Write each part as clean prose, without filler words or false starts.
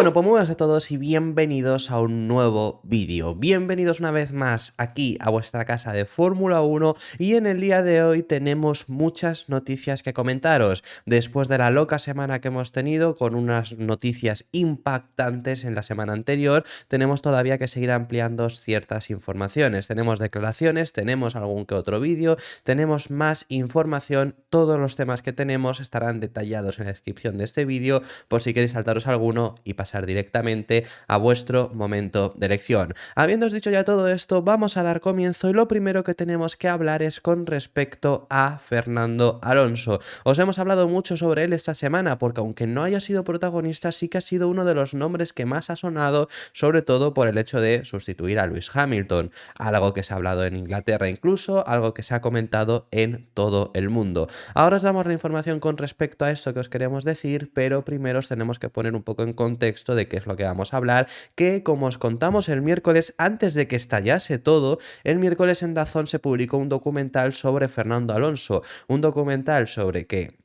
Bueno, pues muy buenas a todos y bienvenidos a un nuevo vídeo. Bienvenidos una vez más aquí a vuestra casa de Fórmula 1 y en el día de hoy tenemos muchas noticias que comentaros. Después de la loca semana que hemos tenido con unas noticias impactantes en la semana anterior, tenemos todavía que seguir ampliando ciertas informaciones. Tenemos declaraciones, tenemos algún que otro vídeo, tenemos más información. Todos los temas que tenemos estarán detallados en la descripción de este vídeo por si queréis saltaros alguno y pasar directamente a vuestro momento de elección. Habiéndoos dicho ya todo esto, vamos a dar comienzo y lo primero que tenemos que hablar es con respecto a Fernando Alonso. Os hemos hablado mucho sobre él esta semana porque aunque no haya sido protagonista, sí que ha sido uno de los nombres que más ha sonado, sobre todo por el hecho de sustituir a Lewis Hamilton, algo que se ha hablado en Inglaterra incluso, algo que se ha comentado en todo el mundo. Ahora os damos la información con respecto a esto que os queremos decir, pero primero os tenemos que poner un poco en contexto de qué es lo que vamos a hablar, que como os contamos el miércoles, antes de que estallase todo, el miércoles en DAZN se publicó un documental sobre Fernando Alonso, un documental sobre que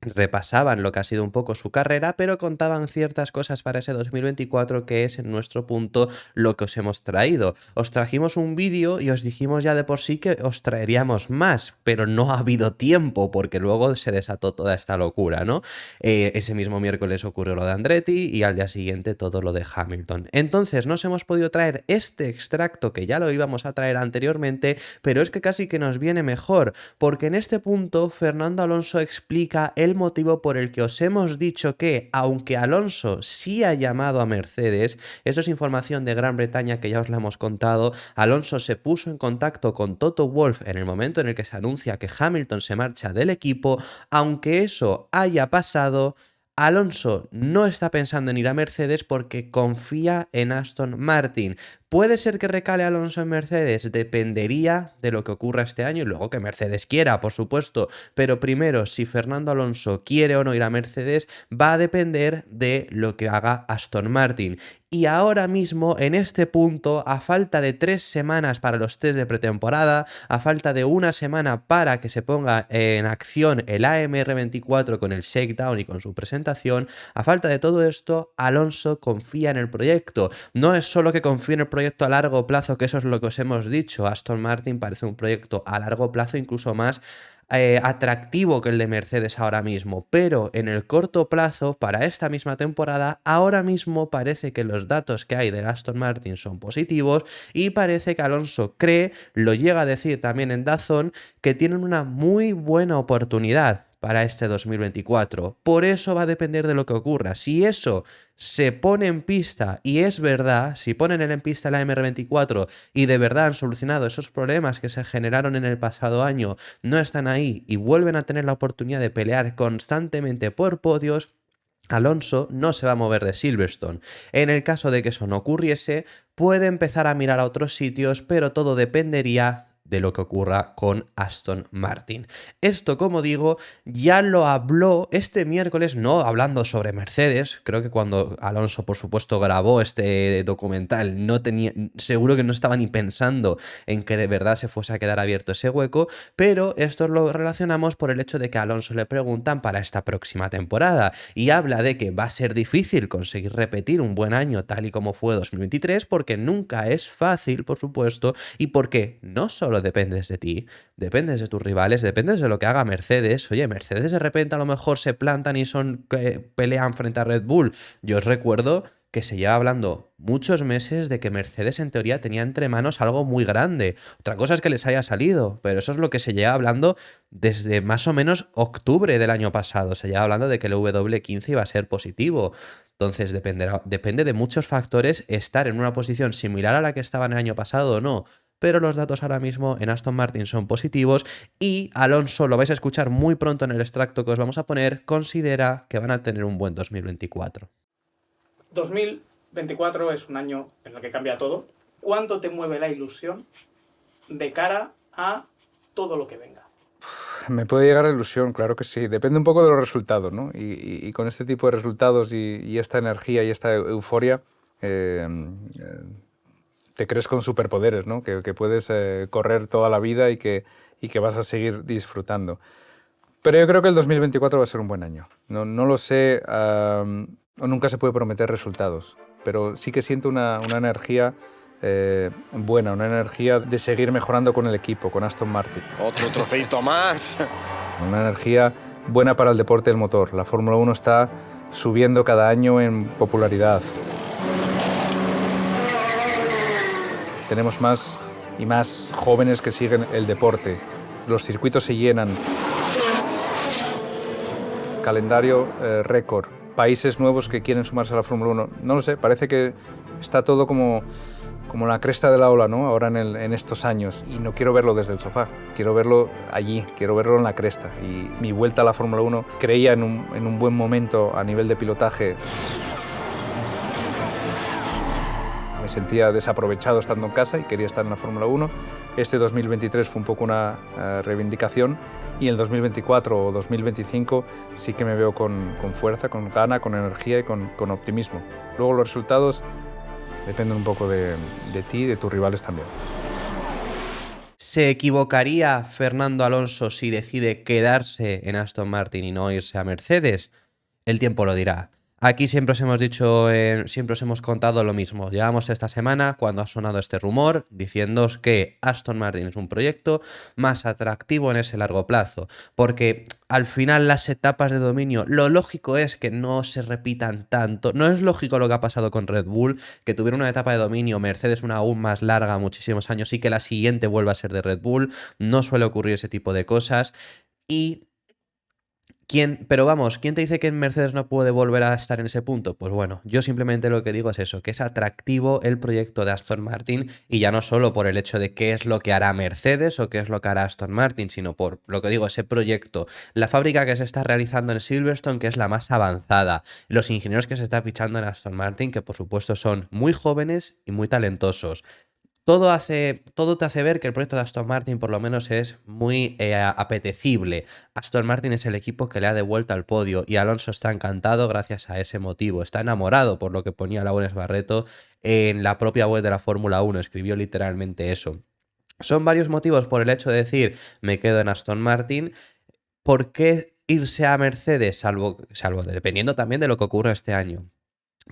repasaban lo que ha sido un poco su carrera, pero contaban ciertas cosas para ese 2024 que es en nuestro punto lo que os hemos traído. Os trajimos un vídeo y os dijimos ya de por sí que os traeríamos más, pero no ha habido tiempo porque luego se desató toda esta locura, ¿no? Ese mismo miércoles ocurrió lo de Andretti y al día siguiente todo lo de Hamilton. Entonces nos hemos podido traer este extracto que ya lo íbamos a traer anteriormente, pero es que casi que nos viene mejor, porque en este punto Fernando Alonso explica el motivo por el que os hemos dicho que, aunque Alonso sí ha llamado a Mercedes, eso es información de Gran Bretaña que ya os la hemos contado, Alonso se puso en contacto con Toto Wolff en el momento en el que se anuncia que Hamilton se marcha del equipo, aunque eso haya pasado, Alonso no está pensando en ir a Mercedes porque confía en Aston Martin. ¿Puede ser que recale Alonso en Mercedes? Dependería de lo que ocurra este año y luego que Mercedes quiera, por supuesto. Pero primero, si Fernando Alonso quiere o no ir a Mercedes, va a depender de lo que haga Aston Martin. Y ahora mismo, en este punto, a falta de 3 semanas para los test de pretemporada, a falta de una semana para que se ponga en acción el AMR24 con el shakedown y con su presentación, a falta de todo esto, Alonso confía en el proyecto. No es solo que confíe en el proyecto a largo plazo, que eso es lo que os hemos dicho. Aston Martin parece un proyecto a largo plazo incluso más atractivo que el de Mercedes ahora mismo, pero en el corto plazo, para esta misma temporada, ahora mismo parece que los datos que hay de Aston Martin son positivos y parece que Alonso cree, lo llega a decir también en DAZN, que tienen una muy buena oportunidad para este 2024. Por eso va a depender de lo que ocurra. Si eso se pone en pista y es verdad, si ponen en pista la MR24 y de verdad han solucionado esos problemas que se generaron en el pasado año, no están ahí y vuelven a tener la oportunidad de pelear constantemente por podios, Alonso no se va a mover de Silverstone. En el caso de que eso no ocurriese, puede empezar a mirar a otros sitios, pero todo dependería de lo que ocurra con Aston Martin. Esto, como digo, ya lo habló este miércoles, no hablando sobre Mercedes. Creo que cuando Alonso, por supuesto, grabó este documental, no tenía, seguro que no estaba ni pensando en que de verdad se fuese a quedar abierto ese hueco, pero esto lo relacionamos por el hecho de que a Alonso le preguntan para esta próxima temporada y habla de que va a ser difícil conseguir repetir un buen año tal y como fue 2023 porque nunca es fácil, por supuesto, y porque no solo dependes de ti, dependes de tus rivales, dependes de lo que haga Mercedes. Oye, Mercedes de repente a lo mejor se plantan y pelean frente a Red Bull. Yo os recuerdo que se lleva hablando muchos meses de que Mercedes en teoría tenía entre manos algo muy grande. Otra cosa es que les haya salido, pero eso es lo que se lleva hablando desde más o menos octubre del año pasado. Se lleva hablando de que el W15 iba a ser positivo. Entonces depende de muchos factores estar en una posición similar a la que estaban el año pasado o no. Pero los datos ahora mismo en Aston Martin son positivos y Alonso, lo vais a escuchar muy pronto en el extracto que os vamos a poner, considera que van a tener un buen 2024. 2024 es un año en el que cambia todo. ¿Cuánto te mueve la ilusión de cara a todo lo que venga? Me puede llegar a ilusión, claro que sí. Depende un poco de los resultados, ¿no? Y con este tipo de resultados y esta energía y esta euforia, te crees con superpoderes, ¿no? Que puedes correr toda la vida y que vas a seguir disfrutando. Pero yo creo que el 2024 va a ser un buen año. No lo sé nunca se puede prometer resultados, pero sí que siento una energía buena, una energía de seguir mejorando con el equipo, con Aston Martin. Otro trofeito más. Una energía buena para el deporte del motor. La Fórmula 1 está subiendo cada año en popularidad. Tenemos más y más jóvenes que siguen el deporte. Los circuitos se llenan. Calendario récord. Países nuevos que quieren sumarse a la Fórmula 1. No lo sé, parece que está todo como la cresta de la ola, ¿no? Ahora en estos años. Y no quiero verlo desde el sofá, quiero verlo allí, quiero verlo en la cresta. Y mi vuelta a la Fórmula 1 creía en un buen momento a nivel de pilotaje. Me sentía desaprovechado estando en casa y quería estar en la Fórmula 1. Este 2023 fue un poco una reivindicación y el 2024 o 2025 sí que me veo con fuerza, con gana, con energía y con optimismo. Luego los resultados dependen un poco de ti y de tus rivales también. ¿Se equivocaría Fernando Alonso si decide quedarse en Aston Martin y no irse a Mercedes? El tiempo lo dirá. Aquí siempre os hemos dicho, siempre os hemos contado lo mismo. Llevamos esta semana cuando ha sonado este rumor diciéndoos que Aston Martin es un proyecto más atractivo en ese largo plazo. Porque al final las etapas de dominio, lo lógico es que no se repitan tanto. No es lógico lo que ha pasado con Red Bull, que tuvieron una etapa de dominio, Mercedes una aún más larga, muchísimos años, y que la siguiente vuelva a ser de Red Bull. No suele ocurrir ese tipo de cosas. Y pero vamos, ¿quién te dice que en Mercedes no puede volver a estar en ese punto? Pues bueno, yo simplemente lo que digo es eso, que es atractivo el proyecto de Aston Martin y ya no solo por el hecho de qué es lo que hará Mercedes o qué es lo que hará Aston Martin, sino por lo que digo, ese proyecto, la fábrica que se está realizando en Silverstone, que es la más avanzada, los ingenieros que se está fichando en Aston Martin, que por supuesto son muy jóvenes y muy talentosos. Todo te hace ver que el proyecto de Aston Martin por lo menos es muy apetecible. Aston Martin es el equipo que le ha devuelto al podio y Alonso está encantado gracias a ese motivo. Está enamorado, por lo que ponía Laurens Barreto en la propia web de la Fórmula 1. Escribió literalmente eso. Son varios motivos por el hecho de decir me quedo en Aston Martin. ¿Por qué irse a Mercedes? Salvo dependiendo también de lo que ocurra este año.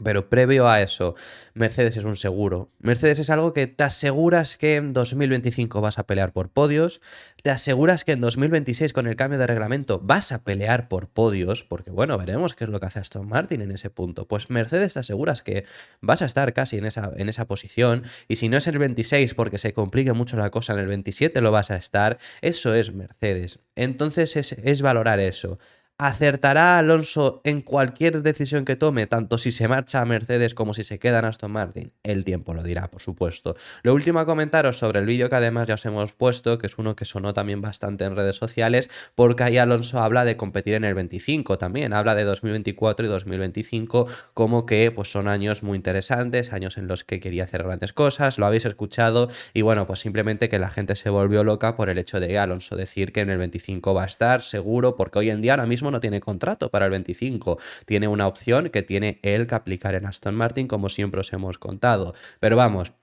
Pero previo a eso, Mercedes es un seguro. Mercedes es algo que te aseguras que en 2025 vas a pelear por podios, te aseguras que en 2026 con el cambio de reglamento vas a pelear por podios, porque bueno, veremos qué es lo que hace Aston Martin en ese punto. Pues Mercedes te aseguras que vas a estar casi en esa posición, y si no es el 26 porque se complique mucho la cosa, en el 27 lo vas a estar. Eso es Mercedes. Entonces es valorar eso. ¿Acertará Alonso en cualquier decisión que tome, tanto si se marcha a Mercedes como si se queda en Aston Martin? El tiempo lo dirá, por supuesto. Lo último a comentaros sobre el vídeo que además ya os hemos puesto, que es uno que sonó también bastante en redes sociales, porque ahí Alonso habla de competir en el 25 también, habla de 2024 y 2025 como que pues son años muy interesantes, años en los que quería hacer grandes cosas, lo habéis escuchado, y bueno, pues simplemente que la gente se volvió loca por el hecho de Alonso decir que en el 25 va a estar seguro, porque hoy en día ahora mismo no tiene contrato para el 25, tiene una opción que tiene él que aplicar en Aston Martin, como siempre os hemos contado. Pero vamos,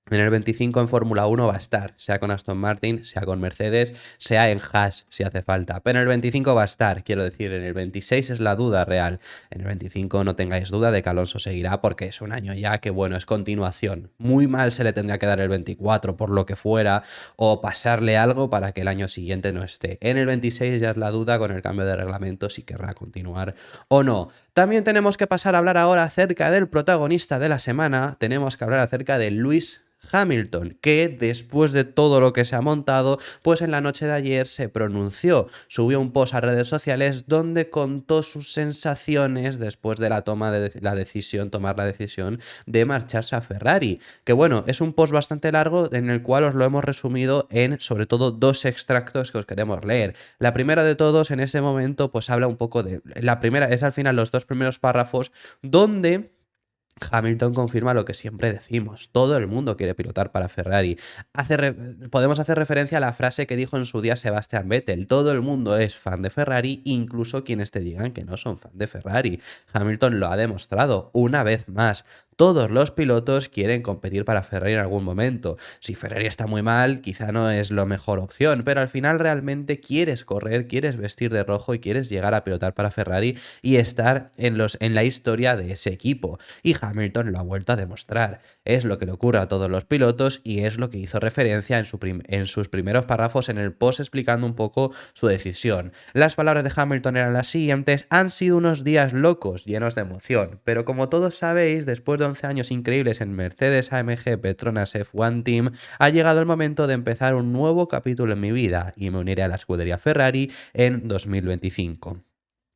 en el 25 en Fórmula 1 va a estar, sea con Aston Martin, sea con Mercedes, sea en Haas si hace falta. Pero en el 25 va a estar, quiero decir, en el 26 es la duda real. En el 25 no tengáis duda de que Alonso seguirá, porque es un año ya que, bueno, es continuación. Muy mal se le tendría que dar el 24 por lo que fuera, o pasarle algo para que el año siguiente no esté. En el 26 ya es la duda con el cambio de reglamento si querrá continuar o no. También tenemos que pasar a hablar ahora acerca del protagonista de la semana. Tenemos que hablar acerca de Lewis Hamilton, que después de todo lo que se ha montado, pues en la noche de ayer se pronunció, subió un post a redes sociales donde contó sus sensaciones después de tomar la decisión de marcharse a Ferrari, que bueno, es un post bastante largo en el cual os lo hemos resumido en sobre todo dos extractos que os queremos leer. La primera de todos en este momento pues habla un poco de, la primera es al final los dos primeros párrafos donde Hamilton confirma lo que siempre decimos, todo el mundo quiere pilotar para Ferrari. Podemos hacer referencia a la frase que dijo en su día Sebastian Vettel, todo el mundo es fan de Ferrari, incluso quienes te digan que no son fan de Ferrari. Hamilton lo ha demostrado una vez más, Todos los pilotos quieren competir para Ferrari en algún momento. Si Ferrari está muy mal, quizá no es la mejor opción, pero al final realmente quieres correr, quieres vestir de rojo y quieres llegar a pilotar para Ferrari y estar en la historia de ese equipo. Y Hamilton lo ha vuelto a demostrar. Es lo que le ocurre a todos los pilotos y es lo que hizo referencia en sus primeros párrafos en el post explicando un poco su decisión. Las palabras de Hamilton eran las siguientes: han sido unos días locos, llenos de emoción, pero como todos sabéis, después de 11 años increíbles en Mercedes AMG Petronas F1 Team, ha llegado el momento de empezar un nuevo capítulo en mi vida y me uniré a la escudería Ferrari en 2025.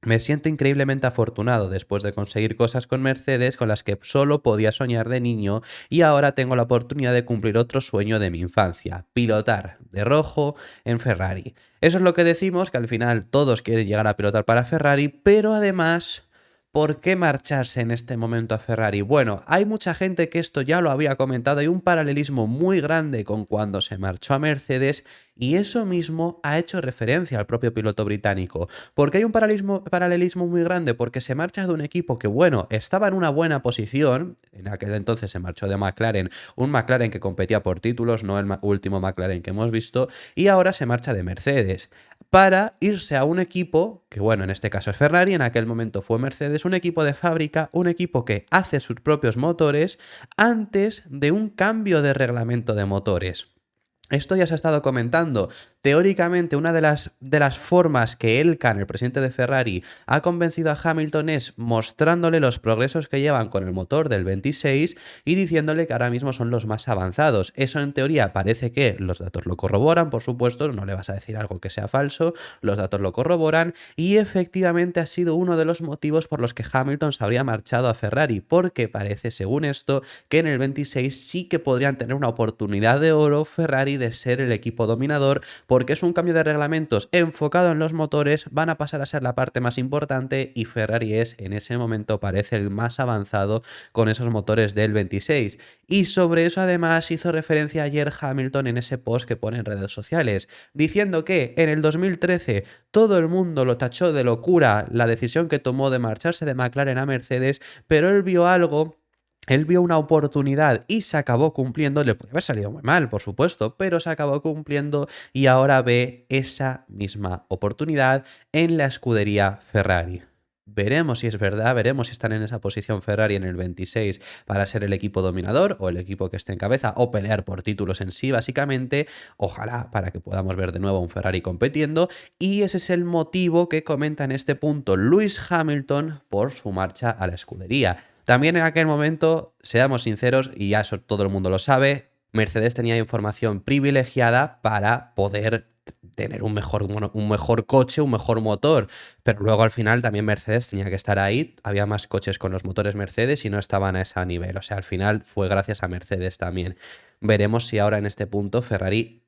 Me siento increíblemente afortunado después de conseguir cosas con Mercedes con las que solo podía soñar de niño y ahora tengo la oportunidad de cumplir otro sueño de mi infancia: pilotar de rojo en Ferrari. Eso es lo que decimos, que al final todos quieren llegar a pilotar para Ferrari, pero además, ¿por qué marcharse en este momento a Ferrari? Bueno, hay mucha gente que esto ya lo había comentado, hay un paralelismo muy grande con cuando se marchó a Mercedes y eso mismo ha hecho referencia al propio piloto británico. ¿Por qué hay un paralelismo muy grande? Porque se marcha de un equipo que, bueno, estaba en una buena posición, en aquel entonces se marchó de McLaren, un McLaren que competía por títulos, no el último McLaren que hemos visto, y ahora se marcha de Mercedes para irse a un equipo que, bueno, en este caso es Ferrari, en aquel momento fue Mercedes, un equipo de fábrica, un equipo que hace sus propios motores antes de un cambio de reglamento de motores. Esto ya se ha estado comentando. Teóricamente, una de las formas que Elkann, el presidente de Ferrari, ha convencido a Hamilton es mostrándole los progresos que llevan con el motor del 26 y diciéndole que ahora mismo son los más avanzados. Eso en teoría parece que los datos lo corroboran, por supuesto, no le vas a decir algo que sea falso, los datos lo corroboran y efectivamente ha sido uno de los motivos por los que Hamilton se habría marchado a Ferrari, porque parece, según esto, que en el 26 sí que podrían tener una oportunidad de oro Ferrari de ser el equipo dominador, porque es un cambio de reglamentos enfocado en los motores, van a pasar a ser la parte más importante y Ferrari es, en ese momento, parece el más avanzado con esos motores del 26. Y sobre eso además hizo referencia ayer Hamilton en ese post que pone en redes sociales, diciendo que en el 2013 todo el mundo lo tachó de locura la decisión que tomó de marcharse de McLaren a Mercedes, pero él vio algo. Él vio una oportunidad y se acabó cumpliendo. Le puede haber salido muy mal, por supuesto, pero se acabó cumpliendo y ahora ve esa misma oportunidad en la escudería Ferrari. Veremos si es verdad, veremos si están en esa posición Ferrari en el 26 para ser el equipo dominador o el equipo que esté en cabeza o pelear por títulos en sí, básicamente. Ojalá para que podamos ver de nuevo a un Ferrari compitiendo. Y ese es el motivo que comenta en este punto Lewis Hamilton por su marcha a la escudería. También en aquel momento, seamos sinceros, y ya eso todo el mundo lo sabe, Mercedes tenía información privilegiada para poder tener un mejor coche, un mejor motor, pero luego al final también Mercedes tenía que estar ahí, había más coches con los motores Mercedes y no estaban a ese nivel, o sea, al final fue gracias a Mercedes también. Veremos si ahora en este punto Ferrari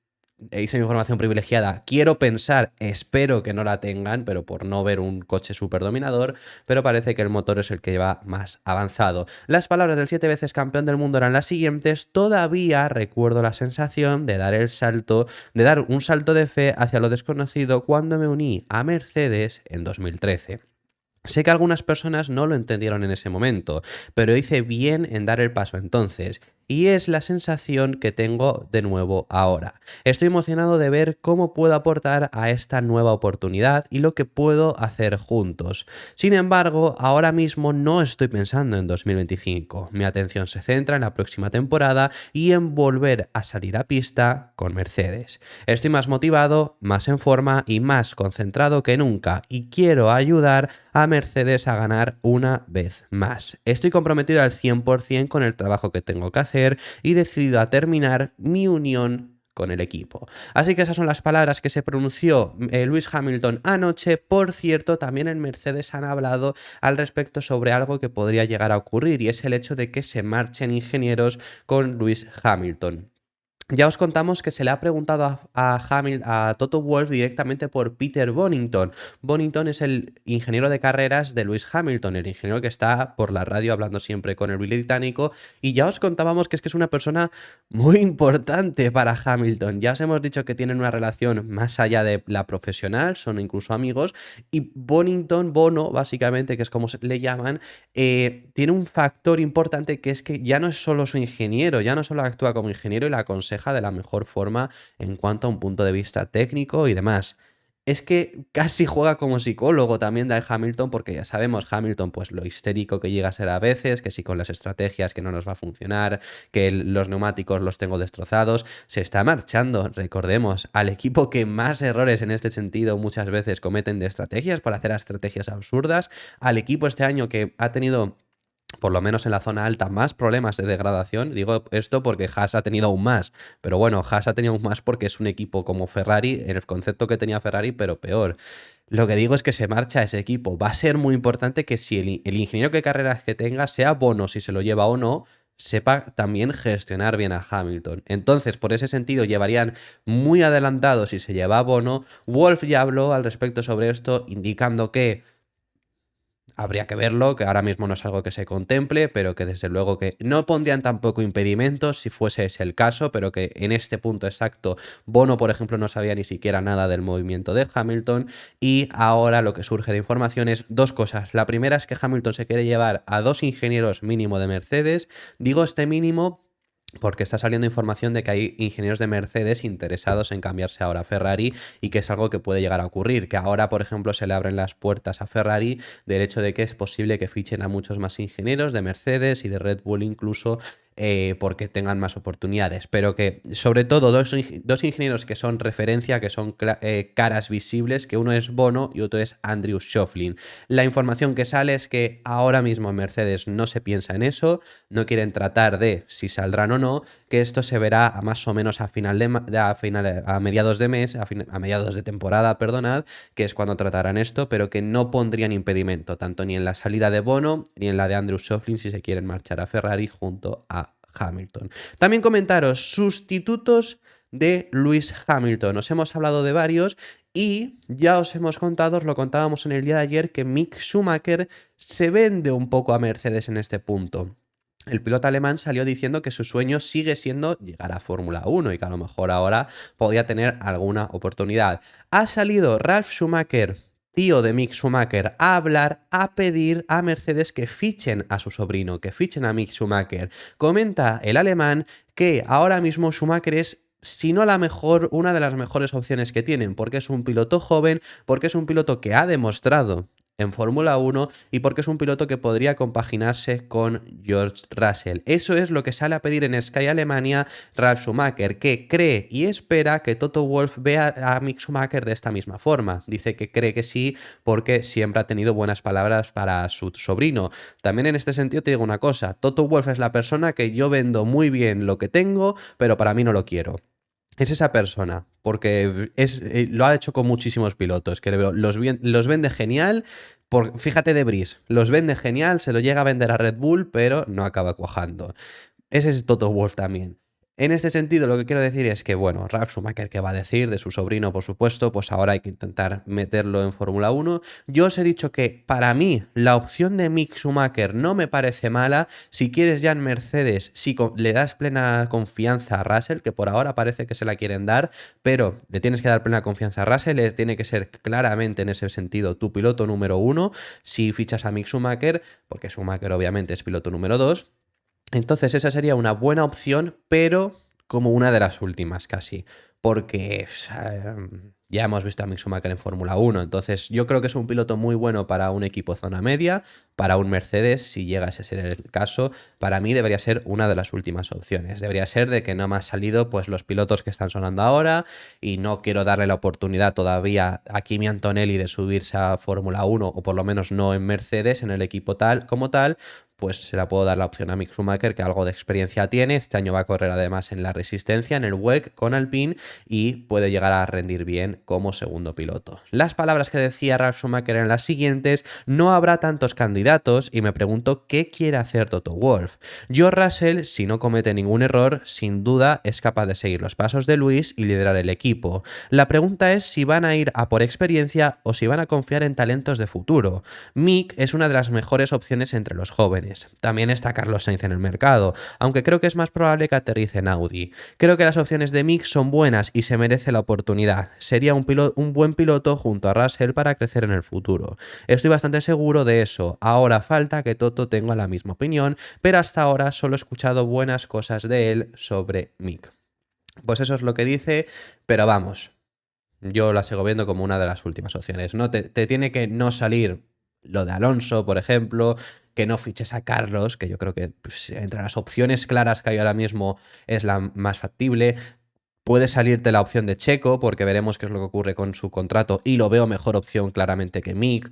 esa información privilegiada, quiero pensar, espero que no la tengan, pero por no ver un coche súper dominador, pero parece que el motor es el que va más avanzado. Las palabras del 7 veces campeón del mundo eran las siguientes: todavía recuerdo la sensación de dar un salto de fe hacia lo desconocido cuando me uní a Mercedes en 2013. Sé que algunas personas no lo entendieron en ese momento, pero hice bien en dar el paso entonces. Y es la sensación que tengo de nuevo ahora. Estoy emocionado de ver cómo puedo aportar a esta nueva oportunidad y lo que puedo hacer juntos. Sin embargo, ahora mismo no estoy pensando en 2025. Mi atención se centra en la próxima temporada y en volver a salir a pista con Mercedes. Estoy más motivado, más en forma y más concentrado que nunca y quiero ayudar a Mercedes a ganar una vez más. Estoy comprometido al 100% con el trabajo que tengo que hacer y decidido a terminar mi unión con el equipo. Así que esas son las palabras que se pronunció Lewis Hamilton anoche. Por cierto, también en Mercedes han hablado al respecto sobre algo que podría llegar a ocurrir y es el hecho de que se marchen ingenieros con Lewis Hamilton. Ya os contamos que se le ha preguntado a Toto Wolff directamente por Peter Bonington. Bonington es el ingeniero de carreras de Lewis Hamilton, el ingeniero que está por la radio hablando siempre con el británico, y ya os contábamos que es una persona muy importante para Hamilton. Ya os hemos dicho que tienen una relación más allá de la profesional, son incluso amigos, y Bono, básicamente, que es como le llaman, tiene un factor importante, que es que ya no es solo su ingeniero, ya no solo actúa como ingeniero y la aconseja de la mejor forma en cuanto a un punto de vista técnico y demás. Es que casi juega como psicólogo también de Hamilton, porque ya sabemos, Hamilton, pues lo histérico que llega a ser a veces, que si con las estrategias que no nos va a funcionar, que los neumáticos los tengo destrozados, se está marchando, recordemos, al equipo que más errores en este sentido muchas veces cometen de estrategias para hacer estrategias absurdas, al equipo este año que ha tenido, por lo menos en la zona alta, más problemas de degradación. Digo esto porque Haas ha tenido aún más, pero bueno, Haas ha tenido aún más porque es un equipo como Ferrari, en el concepto que tenía Ferrari, pero peor. Lo que digo es que se marcha ese equipo. Va a ser muy importante que si el ingeniero que carreras que tenga, sea Bono, si se lo lleva o no, sepa también gestionar bien a Hamilton. Entonces, por ese sentido, llevarían muy adelantado si se lleva a Bono. Wolff ya habló al respecto sobre esto, indicando que habría que verlo, que ahora mismo no es algo que se contemple, pero que desde luego que no pondrían tampoco impedimentos si fuese ese el caso, pero que en este punto exacto Bono, por ejemplo, no sabía ni siquiera nada del movimiento de Hamilton, y ahora lo que surge de información es dos cosas. La primera es que Hamilton se quiere llevar a 2 ingenieros mínimo de Mercedes. Digo este mínimo porque está saliendo información de que hay ingenieros de Mercedes interesados en cambiarse ahora a Ferrari, y que es algo que puede llegar a ocurrir, que ahora, por ejemplo, se le abren las puertas a Ferrari del hecho de que es posible que fichen a muchos más ingenieros de Mercedes y de Red Bull incluso, porque tengan más oportunidades, pero que sobre todo dos ingenieros que son referencia, que son caras visibles, que uno es Bono y otro es Andrew Shovlin. La información que sale es que ahora mismo en Mercedes no se piensa en eso, no quieren tratar de si saldrán o no, que esto se verá a más o menos a mediados de mes, a mediados de temporada, perdonad, que es cuando tratarán esto, pero que no pondrían impedimento tanto ni en la salida de Bono ni en la de Andrew Shovlin si se quieren marchar a Ferrari junto a Hamilton. También comentaros sustitutos de Lewis Hamilton. Os hemos hablado de varios y ya os hemos contado, os lo contábamos en el día de ayer, que Mick Schumacher se vende un poco a Mercedes en este punto. El piloto alemán salió diciendo que su sueño sigue siendo llegar a Fórmula 1 y que a lo mejor ahora podía tener alguna oportunidad. Ha salido Ralf Schumacher, tío de Mick Schumacher, a hablar, a pedir a Mercedes que fichen a su sobrino, que fichen a Mick Schumacher. Comenta el alemán que ahora mismo Schumacher es, si no la mejor, una de las mejores opciones que tienen, porque es un piloto joven, porque es un piloto que ha demostrado en Fórmula 1 y porque es un piloto que podría compaginarse con George Russell. Eso es lo que sale a pedir en Sky Alemania Ralf Schumacher, que cree y espera que Toto Wolff vea a Mick Schumacher de esta misma forma. Dice que cree que sí, porque siempre ha tenido buenas palabras para su sobrino. También en este sentido te digo una cosa, Toto Wolff es la persona que yo vendo muy bien lo que tengo, pero para mí no lo quiero. Es esa persona, porque lo ha hecho con muchísimos pilotos, que los vende genial. Fíjate de Brice, los vende genial, se lo llega a vender a Red Bull, pero no acaba cuajando. Ese es Toto Wolff también. En este sentido, lo que quiero decir es que, bueno, Ralf Schumacher, ¿qué va a decir de su sobrino, por supuesto? Pues ahora hay que intentar meterlo en Fórmula 1. Yo os he dicho que, para mí, la opción de Mick Schumacher no me parece mala. Si quieres ya en Mercedes, si le das plena confianza a Russell, que por ahora parece que se la quieren dar, pero le tienes que dar plena confianza a Russell, tiene que ser claramente en ese sentido tu piloto número 1, si fichas a Mick Schumacher, porque Schumacher obviamente es piloto número 2. Entonces esa sería una buena opción, pero como una de las últimas casi, porque ya hemos visto a Mick Schumacher en Fórmula 1, entonces yo creo que es un piloto muy bueno para un equipo zona media, para un Mercedes, si llegase a ser el caso. Para mí debería ser una de las últimas opciones, debería ser de que no me han salido pues los pilotos que están sonando ahora y no quiero darle la oportunidad todavía a Kimi Antonelli de subirse a Fórmula 1, o por lo menos no en Mercedes, en el equipo tal como tal. Pues se la puedo dar la opción a Mick Schumacher, que algo de experiencia tiene. Este año va a correr además en la Resistencia, en el WEC con Alpine, y puede llegar a rendir bien como segundo piloto. Las palabras que decía Ralf Schumacher eran las siguientes: no habrá tantos candidatos, y me pregunto qué quiere hacer Toto Wolff. George Russell, si no comete ningún error, sin duda es capaz de seguir los pasos de Lewis y liderar el equipo. La pregunta es si van a ir a por experiencia o si van a confiar en talentos de futuro. Mick es una de las mejores opciones entre los jóvenes. También está Carlos Sainz en el mercado, aunque creo que es más probable que aterrice en Audi. Creo que las opciones de Mick son buenas y se merece la oportunidad. Sería un buen piloto junto a Russell para crecer en el futuro. Estoy bastante seguro de eso. Ahora falta que Toto tenga la misma opinión, pero hasta ahora solo he escuchado buenas cosas de él sobre Mick. Pues eso es lo que dice, pero vamos, yo la sigo viendo como una de las últimas opciones. No te tiene que no salir lo de Alonso, por ejemplo, que no fiches a Carlos, que yo creo que pues, entre las opciones claras que hay ahora mismo es la más factible. Puede salirte la opción de Checo, porque veremos qué es lo que ocurre con su contrato, y lo veo mejor opción claramente que Mick.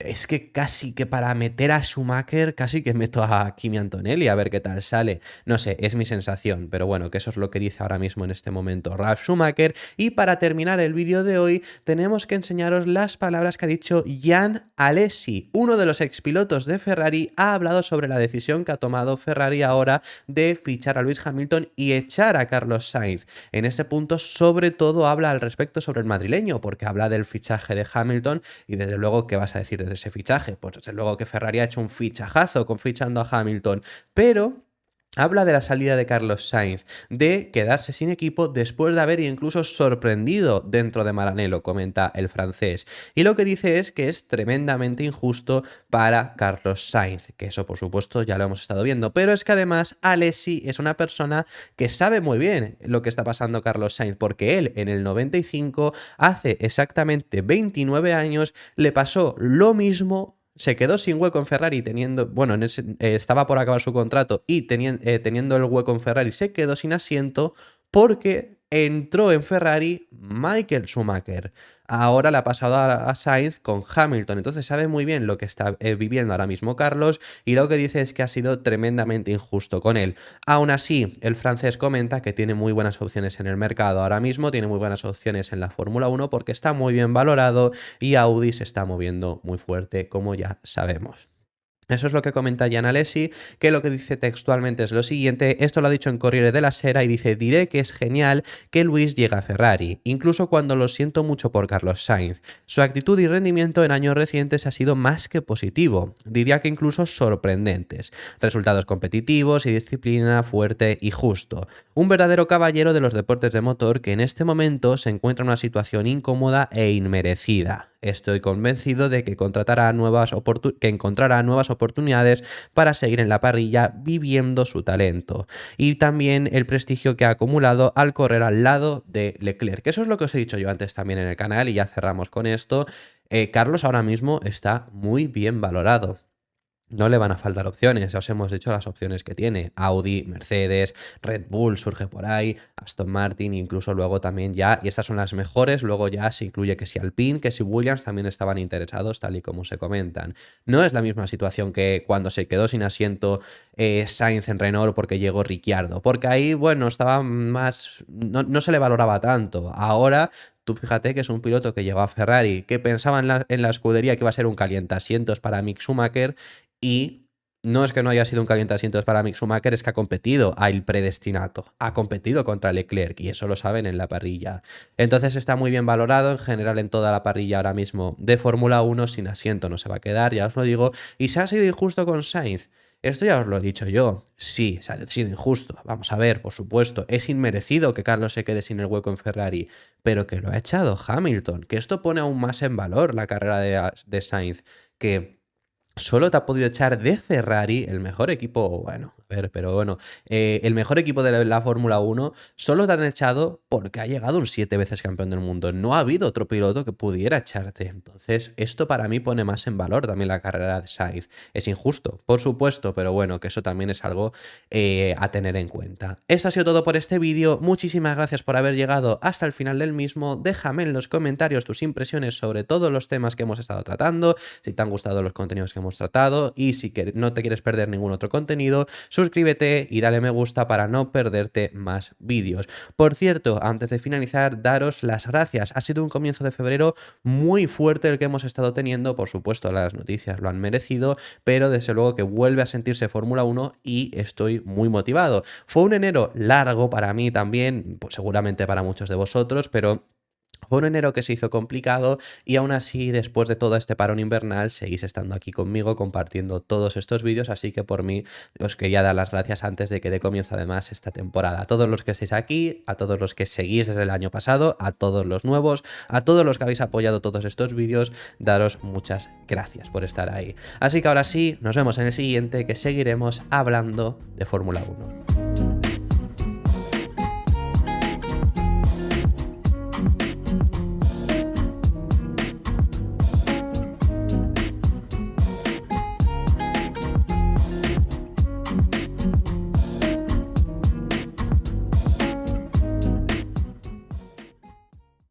Es que casi que para meter a Schumacher, casi que meto a Kimi Antonelli a ver qué tal sale. No sé, es mi sensación, pero bueno, que eso es lo que dice ahora mismo en este momento Ralf Schumacher. Y para terminar el vídeo de hoy, tenemos que enseñaros las palabras que ha dicho Jan Alesi. Uno de los expilotos de Ferrari ha hablado sobre la decisión que ha tomado Ferrari ahora de fichar a Lewis Hamilton y echar a Carlos Sainz. En ese punto, sobre todo, habla al respecto sobre el madrileño, porque habla del fichaje de Hamilton y desde luego, ¿qué vas a decir de ese fichaje? Pues desde luego que Ferrari ha hecho un fichajazo con fichando a Hamilton, pero habla de la salida de Carlos Sainz, de quedarse sin equipo después de haber incluso sorprendido dentro de Maranello, comenta el francés. Y lo que dice es que es tremendamente injusto para Carlos Sainz, que eso por supuesto ya lo hemos estado viendo, pero es que además Alesi es una persona que sabe muy bien lo que está pasando Carlos Sainz, porque él en el 95, hace exactamente 29 años, le pasó lo mismo. Se quedó sin hueco en Ferrari teniendo, bueno, estaba por acabar su contrato y teniendo el hueco en Ferrari se quedó sin asiento porque entró en Ferrari Michael Schumacher. Ahora le ha pasado a Sainz con Hamilton, entonces sabe muy bien lo que está viviendo ahora mismo Carlos y lo que dice es que ha sido tremendamente injusto con él. Aún así, el francés comenta que tiene muy buenas opciones en el mercado ahora mismo, tiene muy buenas opciones en la Fórmula 1 porque está muy bien valorado y Audi se está moviendo muy fuerte, como ya sabemos. Eso es lo que comenta Jan Alesi, que lo que dice textualmente es lo siguiente. Esto lo ha dicho en Corriere della Sera y dice: diré que es genial que Lewis llegue a Ferrari, incluso cuando lo siento mucho por Carlos Sainz. Su actitud y rendimiento en años recientes ha sido más que positivo, diría que incluso sorprendentes. Resultados competitivos y disciplina fuerte y justo. Un verdadero caballero de los deportes de motor que en este momento se encuentra en una situación incómoda e inmerecida. Estoy convencido de que encontrará nuevas oportunidades para seguir en la parrilla viviendo su talento y también el prestigio que ha acumulado al correr al lado de Leclerc. Eso es lo que os he dicho yo antes también en el canal y ya cerramos con esto. Carlos ahora mismo está muy bien valorado. No le van a faltar opciones, ya os hemos dicho las opciones que tiene: Audi, Mercedes, Red Bull surge por ahí, Aston Martin, incluso luego también ya, y estas son las mejores, luego ya se incluye que si Alpine, que si Williams también estaban interesados, tal y como se comentan. No es la misma situación que cuando se quedó sin asiento Sainz en Renault porque llegó Ricciardo, porque ahí, bueno, estaba más, no se le valoraba tanto. Ahora tú fíjate que es un piloto que llegó a Ferrari, que pensaba en la escudería que iba a ser un calientaasientos para Mick Schumacher, y no es que no haya sido un calientaasientos para Mick Schumacher, es que ha competido al predestinato, ha competido contra Leclerc y eso lo saben en la parrilla. Entonces está muy bien valorado en general en toda la parrilla ahora mismo de Fórmula 1, sin asiento no se va a quedar, ya os lo digo, y se ha sido injusto con Sainz. Esto ya os lo he dicho yo, sí, se ha sido injusto, vamos a ver, por supuesto, es inmerecido que Carlos se quede sin el hueco en Ferrari, pero que lo ha echado Hamilton, que esto pone aún más en valor la carrera de Sainz, que solo te ha podido echar de Ferrari, el mejor equipo, bueno, a ver, pero bueno, el mejor equipo de la Fórmula 1, solo te han echado porque ha llegado un 7 veces campeón del mundo. No ha habido otro piloto que pudiera echarte. Entonces, esto para mí pone más en valor también la carrera de Sainz. Es injusto, por supuesto, pero bueno, que eso también es algo a tener en cuenta. Esto ha sido todo por este vídeo. Muchísimas gracias por haber llegado hasta el final del mismo. Déjame en los comentarios tus impresiones sobre todos los temas que hemos estado tratando, si te han gustado los contenidos que hemos tratado y si no te quieres perder ningún otro contenido, suscríbete y dale me gusta para no perderte más vídeos. Por cierto, antes de finalizar, daros las gracias. Ha sido un comienzo de febrero muy fuerte el que hemos estado teniendo. Por supuesto, las noticias lo han merecido, pero desde luego que vuelve a sentirse Fórmula 1 y estoy muy motivado. Fue un enero largo para mí también, pues seguramente para muchos de vosotros, pero fue un enero que se hizo complicado y aún así, después de todo este parón invernal, seguís estando aquí conmigo compartiendo todos estos vídeos, así que por mí os quería dar las gracias antes de que dé comienzo además esta temporada. A todos los que estáis aquí, a todos los que seguís desde el año pasado, a todos los nuevos, a todos los que habéis apoyado todos estos vídeos, daros muchas gracias por estar ahí. Así que ahora sí, nos vemos en el siguiente, que seguiremos hablando de Fórmula 1.